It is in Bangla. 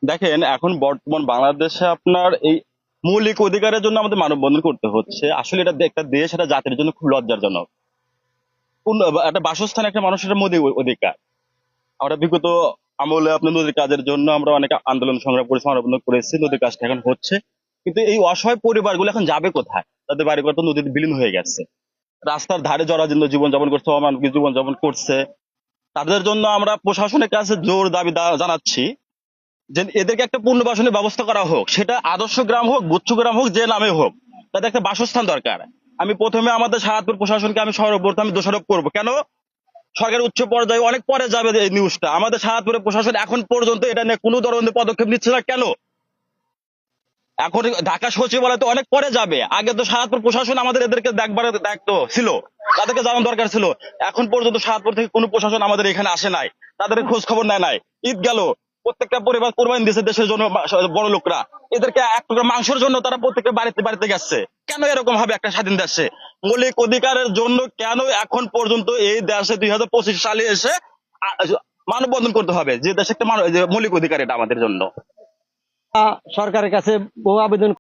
দেখেন এখন বর্তমান বাংলাদেশে আপনার এই মৌলিক অধিকারের জন্য আমাদের মানববন্ধন করতে হচ্ছে। আসলে এটা একটা দেশ, এটা জাতির জন্য খুব লজ্জাজনক। একটা বাসস্থান একটা মানুষের মৌলিক অধিকার। আমরা বিগত আমলে আপনার নদীর কাজের জন্য আমরা অনেক আন্দোলন সংগ্রাম করেছি, মানববন্ধন করেছি, নদীর কাজটা এখন হচ্ছে। কিন্তু এই অসহায় পরিবারগুলো এখন যাবে কোথায়? তাদের বাড়িঘর তো নদীতে বিলীন হয়ে গেছে। রাস্তার ধারে জরাজীর্ণ জীবনযাপন করছে, অমানবিক জীবনযাপন করছে। তাদের জন্য আমরা প্রশাসনের কাছে জোর দাবি জানাচ্ছি যে এদেরকে একটা পুনর্বাসনের ব্যবস্থা করা হোক, সেটা আদর্শ গ্রাম হোক, গুচ্ছ গ্রাম হোক, যে নামে হোক, তাদের একটা বাসস্থান দরকার। আমি প্রথমে আমাদের সাহায্যপুর প্রশাসনকে আমি সর্বপ্রথম আমি দোষারোপ করবো। কেন? সরকারের উচ্চ পর্যায়ে অনেক পরে যাবে এই নিউজটা, আমাদের সাহায্যপুরের প্রশাসন এখন পর্যন্ত এটা নিয়ে কোনো ধরনের পদক্ষেপ নিচ্ছে না কেন? এখন ঢাকা সচিবালয় তো অনেক পরে যাবে, আগে তো সাহায্যপুর প্রশাসন আমাদের এদেরকে দেখবার দায়িত্ব ছিল, তাদেরকে জানানো দরকার ছিল। এখন পর্যন্ত সাহায্যপুর থেকে কোনো প্রশাসন আমাদের এখানে আসে নাই, তাদের খোঁজ খবর নেয় নাই। ঈদ গেল, প্রত্যেকটা পরিবার কোরবানি দিয়েছে দেশের জন্য, বড় লোকরা এদেরকে এক টুকরা মাংসের জন্য তারা প্রত্যেকটা বাড়িতে বাড়িতে গেছে। কেন এরকম হবে একটা স্বাধীন দেশে? মৌলিক অধিকারের জন্য কেন এখন পর্যন্ত এই দেশে 2025 সালে এসে আ- মানববন্ধন করতে হবে, যে দেশে একটা যে মৌলিক অধিকার এটা আমাদের জন্য? সরকারের কাছে বহু আবেদন